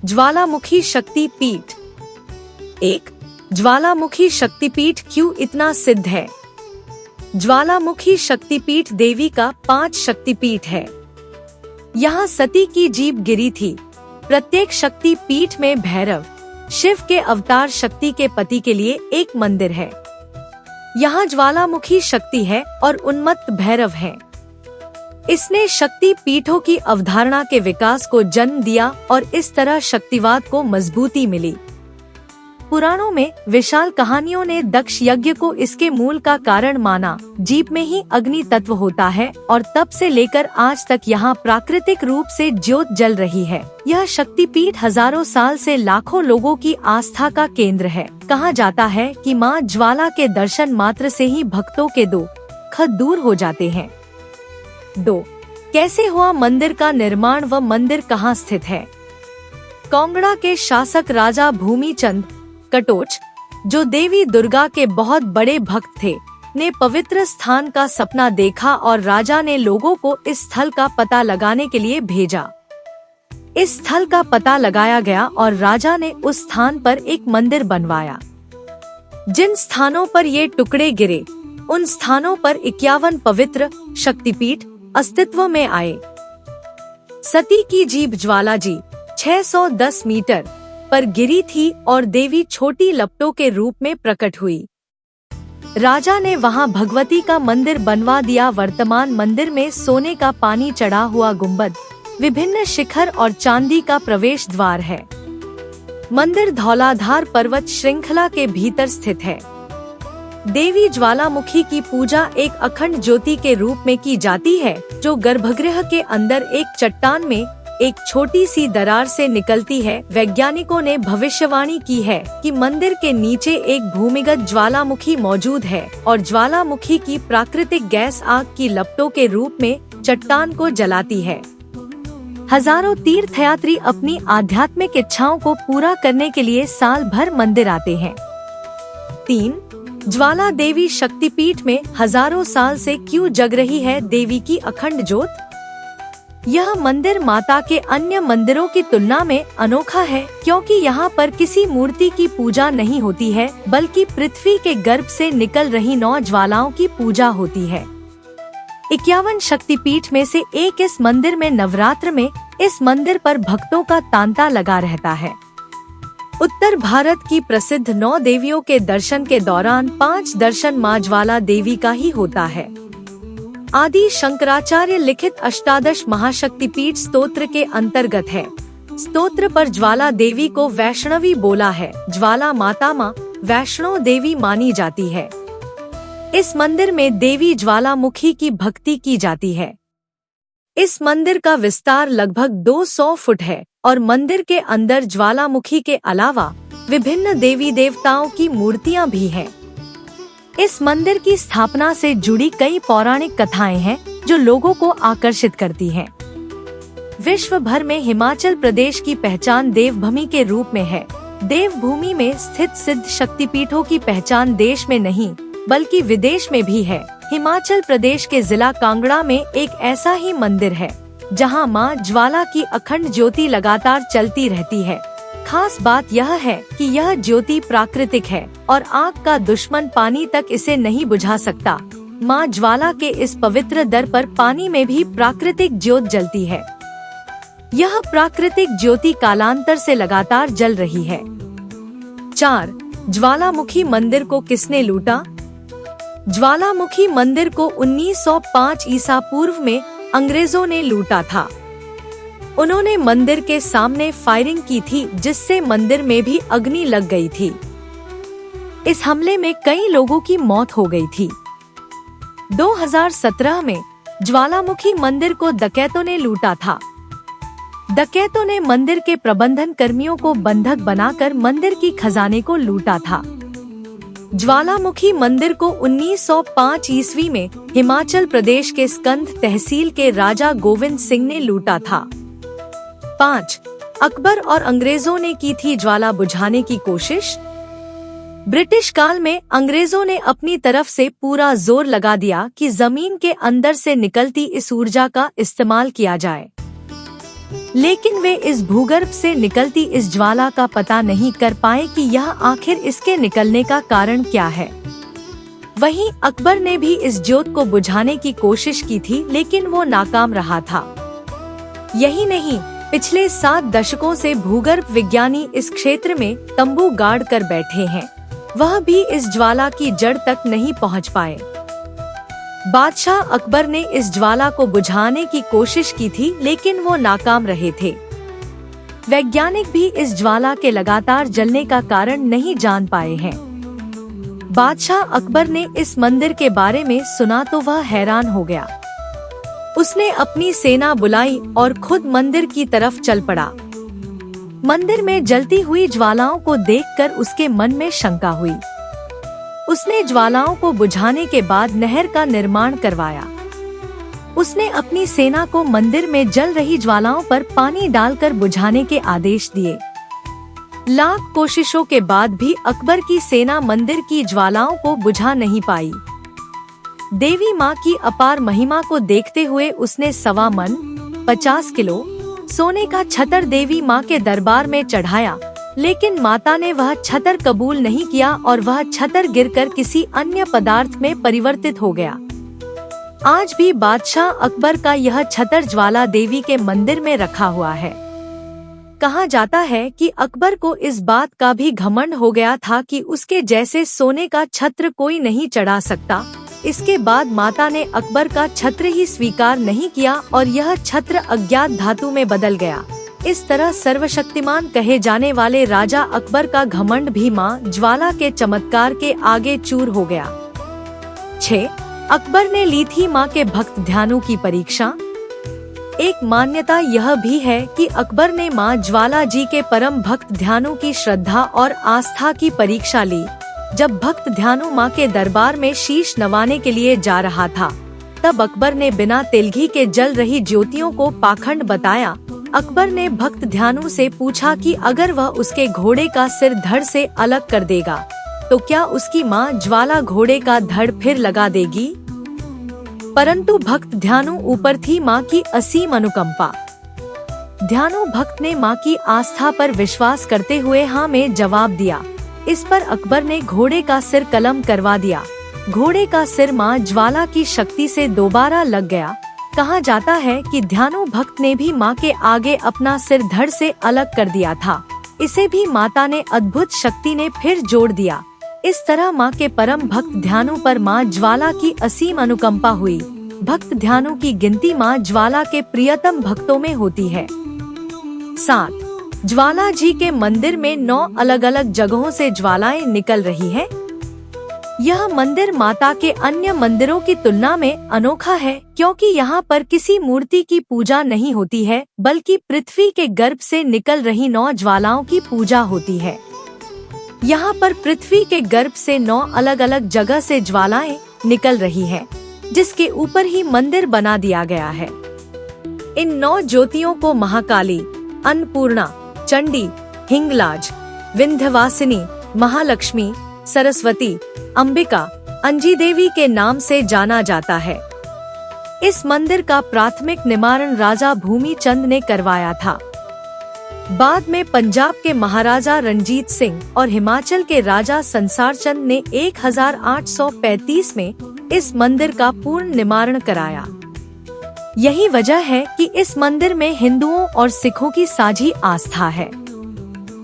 ज्वालामुखी शक्तिपीठ। 1. ज्वालामुखी शक्तिपीठ क्यों इतना सिद्ध है? ज्वालामुखी शक्तिपीठ देवी का 5 शक्तिपीठ है। यहाँ सती की जीभ गिरी थी। प्रत्येक शक्तिपीठ में भैरव, शिव के अवतार शक्ति के पति के लिए एक मंदिर है। यहाँ ज्वालामुखी शक्ति है और उन्मत्त भैरव है। इसने शक्ति पीठों की अवधारणा के विकास को जन्म दिया और इस तरह शक्तिवाद को मजबूती मिली। पुराणों में विशाल कहानियों ने दक्ष यज्ञ को इसके मूल का कारण माना। जीभ में ही अग्नि तत्व होता है और तब से लेकर आज तक यहाँ प्राकृतिक रूप से ज्योत जल रही है। यह शक्तिपीठ हजारों साल से लाखों लोगों की आस्था का केंद्र है। कहा जाता है कि माँ ज्वाला के दर्शन मात्र से ही भक्तों के दुख दूर हो जाते हैं। 2. कैसे हुआ मंदिर का निर्माण व मंदिर कहाँ स्थित है? कांगड़ा के शासक राजा भूमिचंद कटोच, जो देवी दुर्गा के बहुत बड़े भक्त थे, ने पवित्र स्थान का सपना देखा और राजा ने लोगों को इस स्थल का पता लगाने के लिए भेजा। इस स्थल का पता लगाया गया और राजा ने उस स्थान पर एक मंदिर बनवाया। जिन स्थानों पर ये टुकड़े गिरे, उन स्थानों पर 51 पवित्र शक्तिपीठ अस्तित्व में आए। सती की जीभ ज्वाला जी 610 मीटर पर गिरी थी और देवी छोटी लपटों के रूप में प्रकट हुई। राजा ने वहां भगवती का मंदिर बनवा दिया। वर्तमान मंदिर में सोने का पानी चढ़ा हुआ गुंबद, विभिन्न शिखर और चांदी का प्रवेश द्वार है। मंदिर धौलाधार पर्वत श्रृंखला के भीतर स्थित है। देवी ज्वालामुखी की पूजा एक अखंड ज्योति के रूप में की जाती है, जो गर्भगृह के अंदर एक चट्टान में एक छोटी सी दरार से निकलती है। वैज्ञानिकों ने भविष्यवाणी की है कि मंदिर के नीचे एक भूमिगत ज्वालामुखी मौजूद है और ज्वालामुखी की प्राकृतिक गैस आग की लपटों के रूप में चट्टान को जलाती है। हजारों तीर्थयात्री अपनी आध्यात्मिक इच्छाओं को पूरा करने के लिए साल भर मंदिर आते हैं। 3. ज्वाला देवी शक्तिपीठ में हजारों साल से क्यों जग रही है देवी की अखंड ज्योत? यह मंदिर माता के अन्य मंदिरों की तुलना में अनोखा है, क्योंकि यहाँ पर किसी मूर्ति की पूजा नहीं होती है, बल्कि पृथ्वी के गर्भ से निकल रही 9 ज्वालाओं की पूजा होती है। 51 शक्तिपीठ में से एक इस मंदिर में नवरात्र में इस मंदिर पर भक्तों का तांता लगा रहता है। उत्तर भारत की प्रसिद्ध 9 देवियों के दर्शन के दौरान 5 दर्शन माँ ज्वाला देवी का ही होता है। आदि शंकराचार्य लिखित अष्टादश महाशक्तिपीठ स्तोत्र के अंतर्गत है। स्तोत्र पर ज्वाला देवी को वैष्णवी बोला है। ज्वाला माता माँ वैष्णो देवी मानी जाती है। इस मंदिर में देवी ज्वालामुखी की भक्ति की जाती है। इस मंदिर का विस्तार लगभग 200 फुट है और मंदिर के अंदर ज्वालामुखी के अलावा विभिन्न देवी देवताओं की मूर्तियां भी हैं। इस मंदिर की स्थापना से जुड़ी कई पौराणिक कथाएं हैं जो लोगों को आकर्षित करती हैं। विश्व भर में हिमाचल प्रदेश की पहचान देवभूमि के रूप में है। देवभूमि में स्थित सिद्ध शक्तिपीठों की पहचान देश में नहीं बल्कि विदेश में भी है। हिमाचल प्रदेश के जिला कांगड़ा में एक ऐसा ही मंदिर है जहां मां ज्वाला की अखंड ज्योति लगातार चलती रहती है। खास बात यह है कि यह ज्योति प्राकृतिक है और आग का दुश्मन पानी तक इसे नहीं बुझा सकता। मां ज्वाला के इस पवित्र दर पर पानी में भी प्राकृतिक ज्योत जलती है। यह प्राकृतिक ज्योति कालांतर से लगातार जल रही है। 4. ज्वालामुखी मंदिर को किसने लूटा? ज्वालामुखी मंदिर को 1905 ईसा पूर्व में अंग्रेजों ने लूटा था। उन्होंने मंदिर के सामने फायरिंग की थी, जिससे मंदिर में भी अग्नि लग गई थी। इस हमले में कई लोगों की मौत हो गई थी। 2017 में ज्वालामुखी मंदिर को डकैतों ने लूटा था। डकैतों ने मंदिर के प्रबंधन कर्मियों को बंधक बनाकर मंदिर की खजाने को लूटा था। ज्वालामुखी मंदिर को 1905 ईस्वी में हिमाचल प्रदेश के स्कंद तहसील के राजा गोविंद सिंह ने लूटा था। 5. अकबर और अंग्रेजों ने की थी ज्वाला बुझाने की कोशिश। ब्रिटिश काल में अंग्रेजों ने अपनी तरफ से पूरा जोर लगा दिया कि जमीन के अंदर से निकलती इस ऊर्जा का इस्तेमाल किया जाए। लेकिन वे इस भूगर्भ से निकलती इस ज्वाला का पता नहीं कर पाए कि यह आखिर इसके निकलने का कारण क्या है। वहीं अकबर ने भी इस ज्योत को बुझाने की कोशिश की थी, लेकिन वो नाकाम रहा था। यही नहीं, पिछले 7 दशकों से भूगर्भ विज्ञानी इस क्षेत्र में तंबू गाड़ कर बैठे हैं, वह भी इस ज्वाला की जड़ तक नहीं पहुंच पाए। बादशाह अकबर ने इस ज्वाला को बुझाने की कोशिश की थी, लेकिन वो नाकाम रहे थे। वैज्ञानिक भी इस ज्वाला के लगातार जलने का कारण नहीं जान पाए हैं। बादशाह अकबर ने इस मंदिर के बारे में सुना तो वह हैरान हो गया। उसने अपनी सेना बुलाई और खुद मंदिर की तरफ चल पड़ा। मंदिर में जलती हुई ज्वालाओं को देखकर उसके मन में शंका हुई। उसने ज्वालाओं को बुझाने के बाद नहर का निर्माण करवाया। उसने अपनी सेना को मंदिर में जल रही ज्वालाओं पर पानी डालकर बुझाने के आदेश दिए। लाख कोशिशों के बाद भी अकबर की सेना मंदिर की ज्वालाओं को बुझा नहीं पाई। देवी माँ की अपार महिमा को देखते हुए उसने 1.25 मन 50 किलो सोने का छतर देवी माँ के दरबार में चढ़ाया, लेकिन माता ने वह छतर कबूल नहीं किया और वह छतर गिरकर किसी अन्य पदार्थ में परिवर्तित हो गया। आज भी बादशाह अकबर का यह छतर ज्वाला देवी के मंदिर में रखा हुआ है। कहा जाता है कि अकबर को इस बात का भी घमंड हो गया था कि उसके जैसे सोने का छत्र कोई नहीं चढ़ा सकता। इसके बाद माता ने अकबर का छत्र ही स्वीकार नहीं किया और यह छत्र अज्ञात धातु में बदल गया। इस तरह सर्वशक्तिमान कहे जाने वाले राजा अकबर का घमंड भी मां ज्वाला के चमत्कार के आगे चूर हो गया। 6. अकबर ने ली थी मां के भक्त ध्यानु की परीक्षा। एक मान्यता यह भी है कि अकबर ने मां ज्वाला जी के परम भक्त ध्यानु की श्रद्धा और आस्था की परीक्षा ली। जब भक्त ध्यानु मां के दरबार में शीश नवाने के लिए जा रहा था, तब अकबर ने बिना तेलघी के जल रही ज्योतियों को पाखंड बताया। अकबर ने भक्त ध्यानु से पूछा कि अगर वह उसके घोड़े का सिर धड़ से अलग कर देगा, तो क्या उसकी मां ज्वाला घोड़े का धड़ फिर लगा देगी? परंतु भक्त ध्यानु ऊपर थी मां की असीम अनुकंपा। ध्यानु भक्त ने मां की आस्था पर विश्वास करते हुए हाँ में जवाब दिया। इस पर अकबर ने घोड़े का सिर कलम करवा दिया। घोड़े का सिर मां ज्वाला की शक्ति से दोबारा लग गया। कहा जाता है कि ध्यानु भक्त ने भी मां के आगे अपना सिर धड़ से अलग कर दिया था। इसे भी माता ने अद्भुत शक्ति ने फिर जोड़ दिया। इस तरह मां के परम भक्त ध्यानु पर मां ज्वाला की असीम अनुकंपा हुई। भक्त ध्यानु की गिनती मां ज्वाला के प्रियतम भक्तों में होती है। 7. ज्वाला जी के मंदिर में 9 अलग अलग जगहों से ज्वालाएं निकल रही हैं। यह मंदिर माता के अन्य मंदिरों की तुलना में अनोखा है, क्योंकि यहाँ पर किसी मूर्ति की पूजा नहीं होती है, बल्कि पृथ्वी के गर्भ से निकल रही 9 ज्वालाओं की पूजा होती है। यहाँ पर पृथ्वी के गर्भ से 9 अलग अलग जगह से ज्वालाएं निकल रही हैं, जिसके ऊपर ही मंदिर बना दिया गया है। इन 9 ज्योतियों को महाकाली, अन्नपूर्णा, चंडी, हिंगलाज, विंध्यवासिनी, महालक्ष्मी, सरस्वती, अंबिका, अंजी देवी के नाम से जाना जाता है। इस मंदिर का प्राथमिक निर्माण राजा भूमि चंद ने करवाया था। बाद में पंजाब के महाराजा रणजीत सिंह और हिमाचल के राजा संसार चंद ने 1835 में इस मंदिर का पूर्ण निर्माण कराया। यही वजह है कि इस मंदिर में हिंदुओं और सिखों की साझी आस्था है।